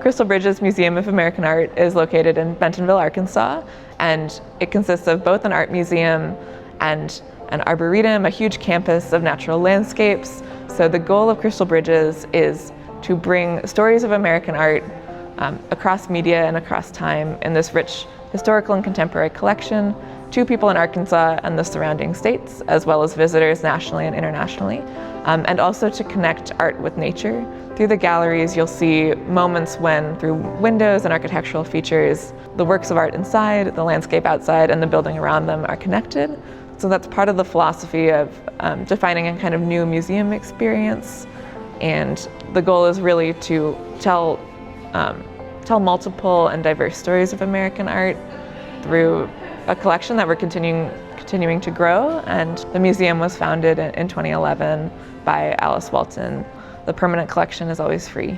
Crystal Bridges Museum of American Art is located in Bentonville, Arkansas, and it consists of both an art museum and an arboretum, a huge campus of natural landscapes. So the goal of Crystal Bridges is to bring stories of American art across media and across time in this rich historical and contemporary collection to people in Arkansas and the surrounding states, as well as visitors nationally and internationally, and also to connect art with nature. Through the galleries, you'll see moments when, through windows and architectural features, the works of art inside, the landscape outside, and the building around them are connected. So that's part of the philosophy of defining a kind of new museum experience. And the goal is really to tell multiple and diverse stories of American art through a collection that we're continuing to grow. And the museum was founded in 2011 by Alice Walton. The permanent collection is always free.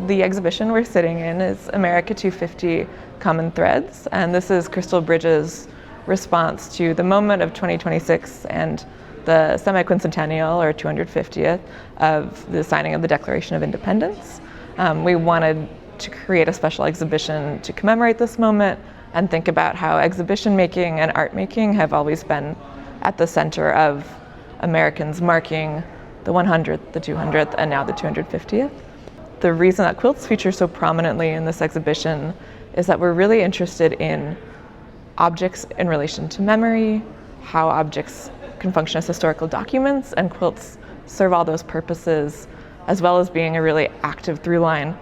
The exhibition we're sitting in is America 250 CommonThreads, and this is Crystal Bridges' response to the moment of 2026 and the semi-quincentennial, or 250th, of the signing of the Declaration of Independence. We wanted to create a special exhibition to commemorate this moment and think about how exhibition making and art making have always been at the center of Americans marking the 100th, the 200th, and now the 250th. The reason that quilts feature so prominently in this exhibition is that we're really interested in objects in relation to memory, how objects can function as historical documents, and quilts serve all those purposes, as well as being a really active through line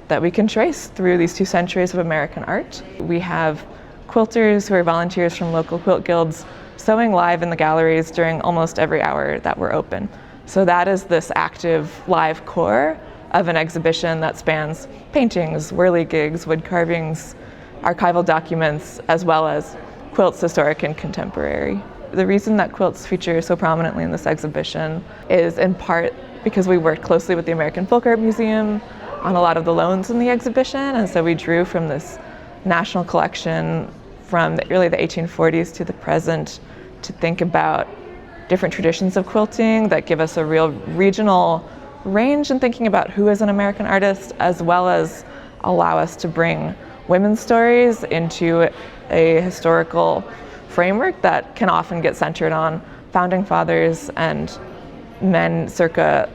that we can trace through these 2 centuries of American art. We have quilters who are volunteers from local quilt guilds sewing live in the galleries during almost every hour that we're open. So that is this active live core of an exhibition that spans paintings, whirligigs, wood carvings, archival documents, as well as quilts, historic and contemporary. The reason that quilts feature so prominently in this exhibition is in part because we worked closely with the American Folk Art Museum on a lot of the loans in the exhibition, and so we drew from this national collection from really the 1840s to the present to think about different traditions of quilting that give us a real regional range in thinking about who is an American artist, as well as allow us to bring women's stories into a historical framework that can often get centered on founding fathers and men circa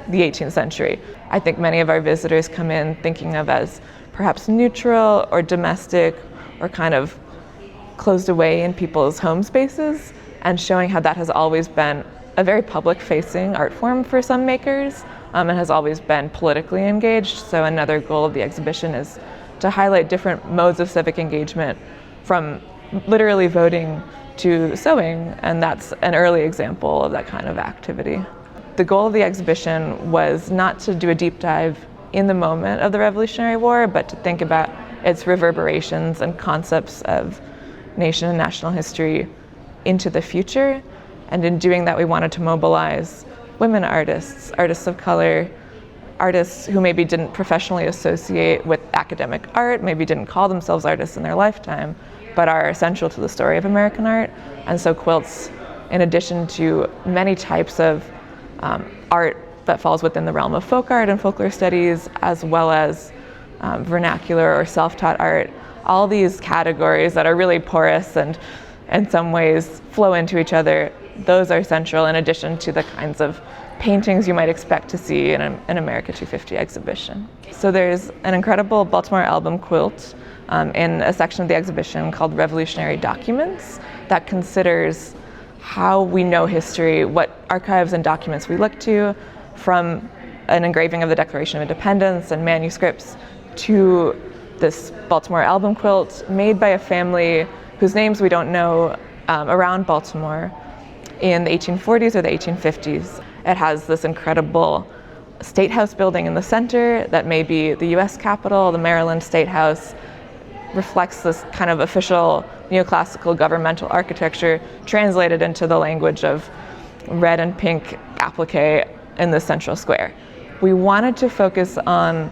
the 18th century. I think many of our visitors come in thinking of as perhaps neutral or domestic or kind of closed away in people's home spaces, and showing how that has always been a very public-facing art form for some makers, and has always been politically engaged. So another goal of the exhibition is to highlight different modes of civic engagement, from literally voting to sewing, and that's an early example of that kind of activity. The goal of the exhibition was not to do a deep dive in the moment of the Revolutionary War, but to think about its reverberations and concepts of nation and national history into the future. And in doing that, we wanted to mobilize women artists, artists of color, artists who maybe didn't professionally associate with academic art, maybe didn't call themselves artists in their lifetime, but are essential to the story of American art. And so quilts, in addition to many types of art that falls within the realm of folk art and folklore studies, as well as vernacular or self-taught art, all these categories that are really porous and in some ways flow into each other, those are central in addition to the kinds of paintings you might expect to see in an America 250 exhibition. So there's an incredible Baltimore album quilt in a section of the exhibition called Revolutionary Documents that considers how we know history, what archives and documents we look to, from an engraving of the Declaration of Independence and manuscripts to this Baltimore album quilt made by a family whose names we don't know around Baltimore in the 1840s or the 1850s. It has this incredible State House building in the center that may be the US Capitol, the Maryland State House, reflects this kind of official neoclassical governmental architecture translated into the language of red and pink applique in the central square. We wanted to focus on,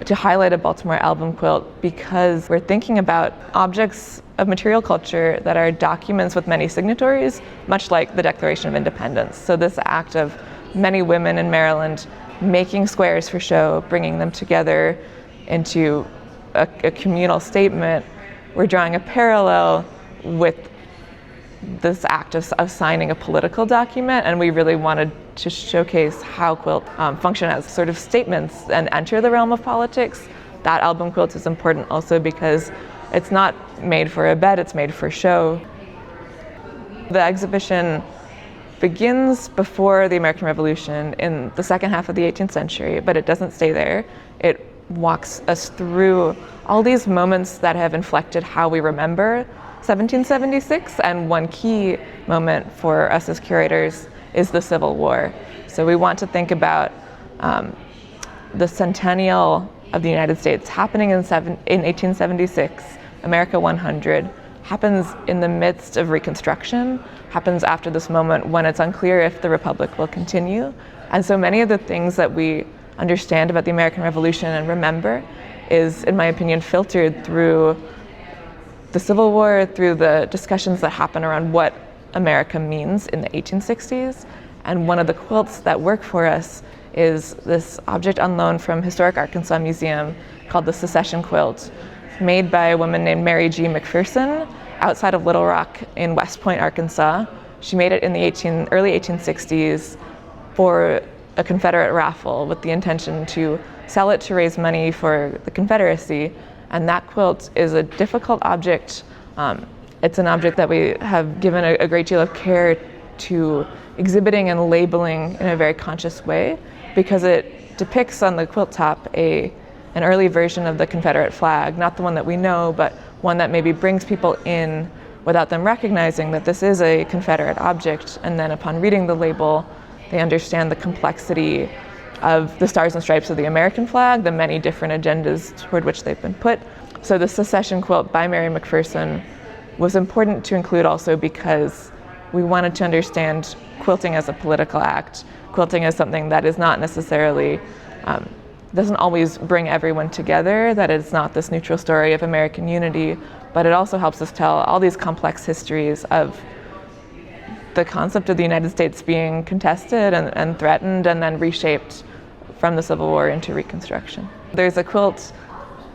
to highlight a Baltimore album quilt because we're thinking about objects of material culture that are documents with many signatories, much like the Declaration of Independence. So this act of many women in Maryland making squares for show, bringing them together into a communal statement, we're drawing a parallel with this act of signing a political document, and we really wanted to showcase how quilt function as sort of statements and enter the realm of politics. That album quilt is important also because it's not made for a bed, it's made for show. The exhibition begins before the American Revolution in the second half of the 18th century, but it doesn't stay there. It walks us through all these moments that have inflected how we remember 1776, and one key moment for us as curators is the Civil War. So we want to think about the centennial of the United States happening in 1876, America 100, happens in the midst of Reconstruction, happens after this moment when it's unclear if the Republic will continue. And so many of the things that we understand about the American Revolution and remember is, in my opinion, filtered through the Civil War, through the discussions that happen around what America means in the 1860s. And one of the quilts that work for us is this object on loan from Historic Arkansas Museum called the Secession Quilt, made by a woman named Mary G. McPherson outside of Little Rock in West Point, Arkansas. She made it in the early 1860s for a Confederate raffle with the intention to sell it to raise money for the Confederacy. And that quilt is a difficult object. It's an object that we have given a great deal of care to exhibiting and labeling in a very conscious way, because it depicts on the quilt top an early version of the Confederate flag, not the one that we know, but one that maybe brings people in without them recognizing that this is a Confederate object. And then upon reading the label, they understand the complexity of the stars and stripes of the American flag, the many different agendas toward which they've been put. So the Secession Quilt by Mary McPherson was important to include also because we wanted to understand quilting as a political act, quilting as something that is not necessarily, doesn't always bring everyone together, that it's not this neutral story of American unity, but it also helps us tell all these complex histories of the concept of the United States being contested and threatened and then reshaped from the Civil War into Reconstruction. There's a quilt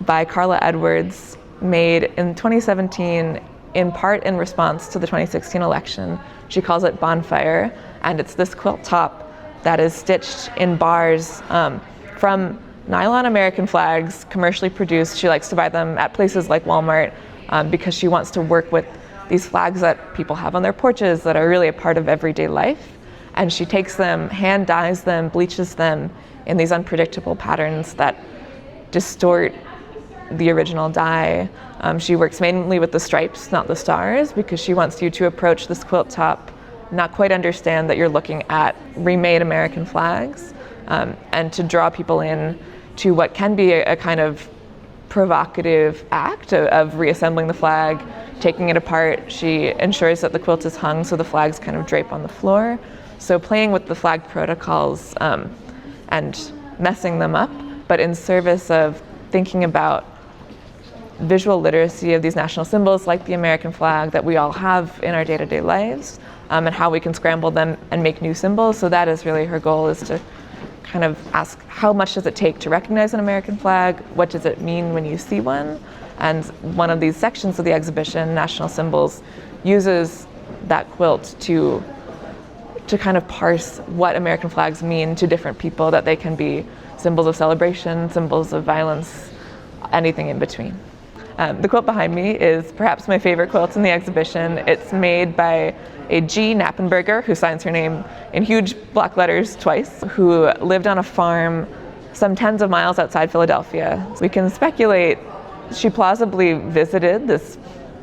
by Carla Edwards made in 2017 in part in response to the 2016 election. She calls it Bonfire, and it's this quilt top that is stitched in bars from nylon American flags, commercially produced. She likes to buy them at places like Walmart because she wants to work with these flags that people have on their porches that are really a part of everyday life. And she takes them, hand dyes them, bleaches them in these unpredictable patterns that distort the original dye. She works mainly with the stripes, not the stars, because she wants you to approach this quilt top, not quite understand that you're looking at remade American flags, and to draw people in to what can be a kind of provocative act of reassembling the flag, taking it apart. She ensures that the quilt is hung so the flags kind of drape on the floor. So playing with the flag protocols and messing them up, but in service of thinking about visual literacy of these national symbols like the American flag that we all have in our day-to-day lives, and how we can scramble them and make new symbols. So that is really her goal, is to kind of ask, how much does it take to recognize an American flag? What does it mean when you see one? And one of these sections of the exhibition, National Symbols, uses that quilt to kind of parse what American flags mean to different people, that they can be symbols of celebration, symbols of violence, anything in between. The quilt behind me is perhaps my favorite quilt in the exhibition. It's made by a G. Knappenberger, who signs her name in huge block letters twice, who lived on a farm some tens of miles outside Philadelphia. We can speculate she plausibly visited this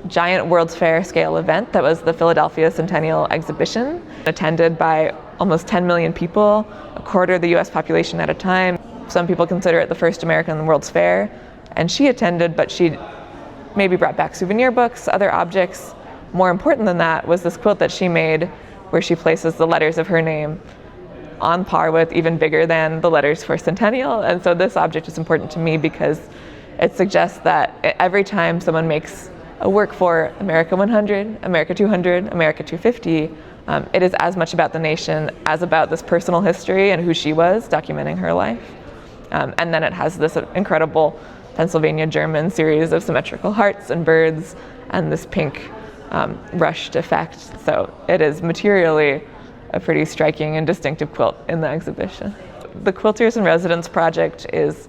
giant World's Fair scale event that was the Philadelphia Centennial Exhibition, attended by almost 10 million people, a quarter of the US population at a time. Some people consider it the first American World's Fair, and she attended, but she maybe brought back souvenir books, other objects. More important than that was this quilt that she made, where she places the letters of her name on par with, even bigger than, the letters for Centennial. And so this object is important to me because it suggests that every time someone makes a work for America 100, America 200, America 250, It is as much about the nation as about this personal history and who she was, documenting her life. And then it has this incredible Pennsylvania German series of symmetrical hearts and birds and this pink rushed effect. So it is materially a pretty striking and distinctive quilt in the exhibition. The Quilters in Residence project is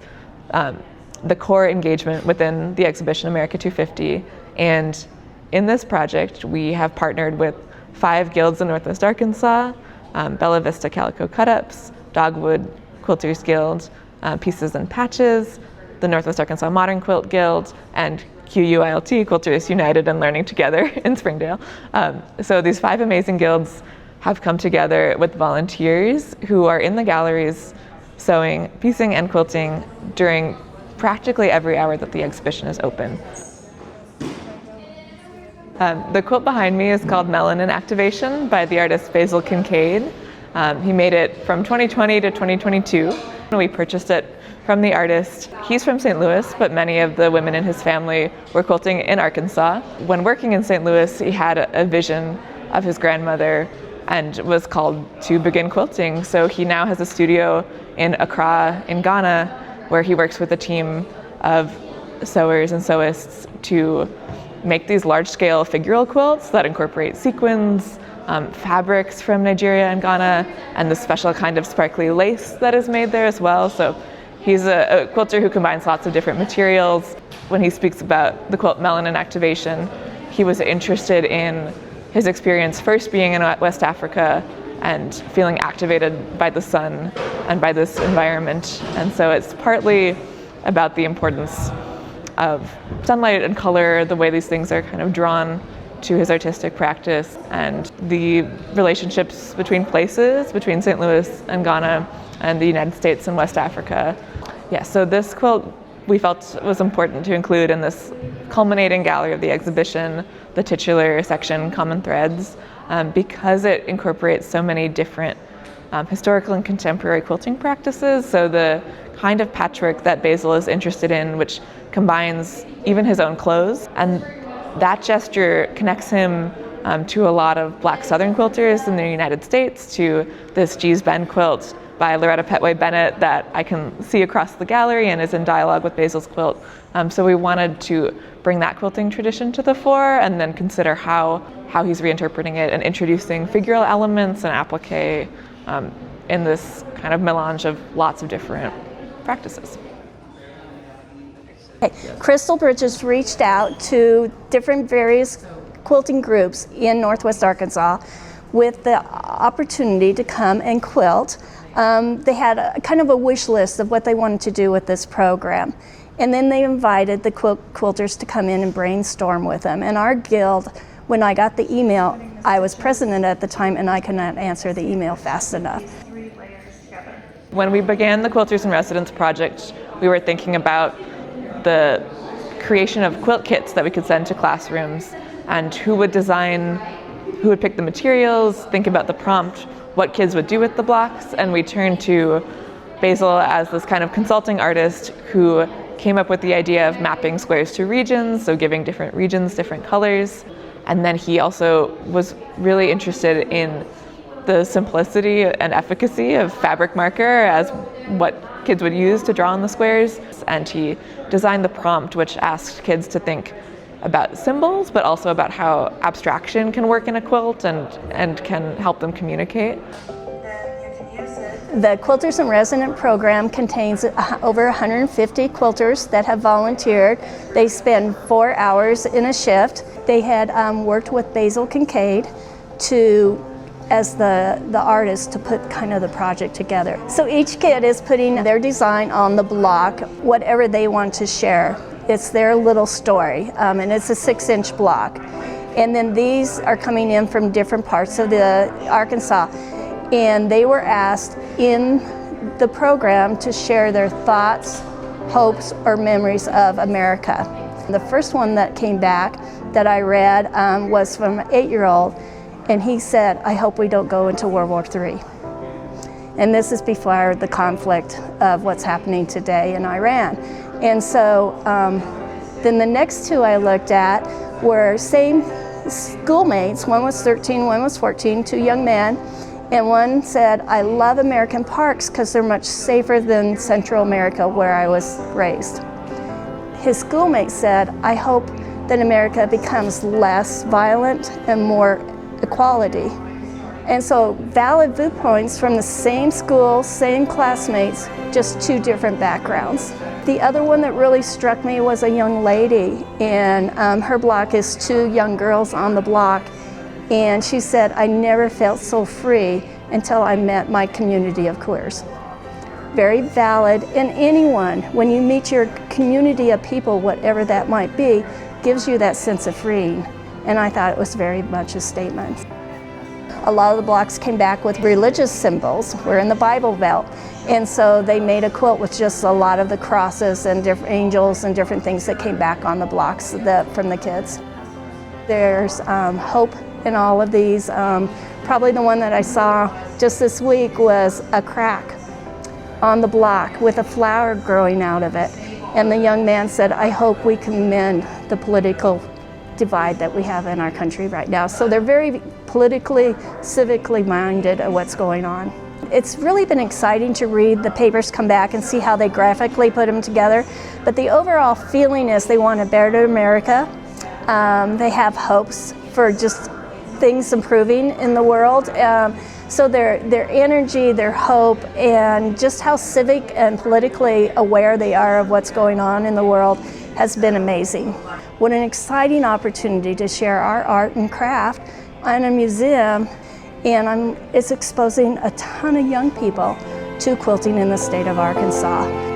the core engagement within the exhibition America 250. And in this project, we have partnered with 5 guilds in Northwest Arkansas, Bella Vista Calico Cut-Ups, Dogwood Quilters Guild, Pieces and Patches, the Northwest Arkansas Modern Quilt Guild, and QUILT, Quilters United and Learning Together in Springdale. So these 5 amazing guilds have come together with volunteers who are in the galleries sewing, piecing, and quilting during practically every hour that the exhibition is open. The quilt behind me is called Melanin Activation by the artist Basil Kincaid. He made it from 2020 to 2022. We purchased it from the artist. He's from St. Louis, but many of the women in his family were quilting in Arkansas. When working in St. Louis, he had a vision of his grandmother and was called to begin quilting. So he now has a studio in Accra in Ghana where he works with a team of sewers and sewists to make these large-scale figural quilts that incorporate sequins, fabrics from Nigeria and Ghana, and the special kind of sparkly lace that is made there as well. So he's a quilter who combines lots of different materials. When he speaks about the quilt Melanin Activation, he was interested in his experience first being in West Africa and feeling activated by the sun and by this environment. And so it's partly about the importance of sunlight and color, the way these things are kind of drawn to his artistic practice, and the relationships between places, between St. Louis and Ghana and the United States and West Africa. Yeah, so this quilt we felt was important to include in this culminating gallery of the exhibition, the titular section, CommonThreads, because it incorporates so many different historical and contemporary quilting practices. So the kind of patchwork that Basil is interested in, which combines even his own clothes, and that gesture connects him to a lot of Black Southern quilters in the United States, to this Gee's Bend quilt by Loretta Petway Bennett that I can see across the gallery and is in dialogue with Basil's quilt. So we wanted to bring that quilting tradition to the fore and then consider how he's reinterpreting it and introducing figural elements and applique in this kind of melange of lots of different practices. Okay. Crystal Bridges reached out to different various quilting groups in Northwest Arkansas with the opportunity to come and quilt. They had a kind of a wish list of what they wanted to do with this program. And then they invited the quilters to come in and brainstorm with them. And our guild, when I got the email, I was president at the time and I could not answer the email fast enough. When we began the Quilters in Residence project, we were thinking about the creation of quilt kits that we could send to classrooms, and who would pick the materials, think about the prompt, what kids would do with the blocks, and we turned to Basil as this kind of consulting artist who came up with the idea of mapping squares to regions, so giving different regions different colors. And then he also was really interested in the simplicity and efficacy of fabric marker as what kids would use to draw on the squares. And he designed the prompt, which asked kids to think about symbols, but also about how abstraction can work in a quilt and can help them communicate. The Quilters in Residence program contains over 150 quilters that have volunteered. They spend 4 hours in a shift. They had worked with Basil Kincaid as the artist to put kind of the project together. So each kid is putting their design on the block, whatever they want to share. It's their little story, and it's a 6-inch block. And then these are coming in from different parts of the Arkansas. And they were asked in the program to share their thoughts, hopes, or memories of America. The first one that came back that I read was from an 8-year-old, and he said, "I hope we don't go into World War III." And this is before the conflict of what's happening today in Iran. And so then the next two I looked at were same schoolmates, one was 13, one was 14, two young men, and one said, I love American parks because they're much safer than Central America where I was raised. His schoolmate said, I hope that America becomes less violent and more equality. And so valid viewpoints from the same school, same classmates, just two different backgrounds. The other one that really struck me was a young lady, and her block is two young girls on the block, and she said, I never felt so free until I met my community of queers. Very valid, and anyone, when you meet your community of people, whatever that might be, gives you that sense of freeing, and I thought it was very much a statement. A lot of the blocks came back with religious symbols. We're in the Bible Belt, and so they made a quilt with just a lot of the crosses and different angels and different things that came back on the blocks from the kids. There's hope in all of these. Probably the one that I saw just this week was a crack on the block with a flower growing out of it. And the young man said, I hope we can mend the political divide that we have in our country right now. So they're very politically, civically minded of what's going on. It's really been exciting to read the papers come back and see how they graphically put them together. But the overall feeling is they want a better America. They have hopes for just things improving in the world. So their energy, their hope, and just how civic and politically aware they are of what's going on in the world has been amazing. What an exciting opportunity to share our art and craft in a museum, and it's exposing a ton of young people to quilting in the state of Arkansas.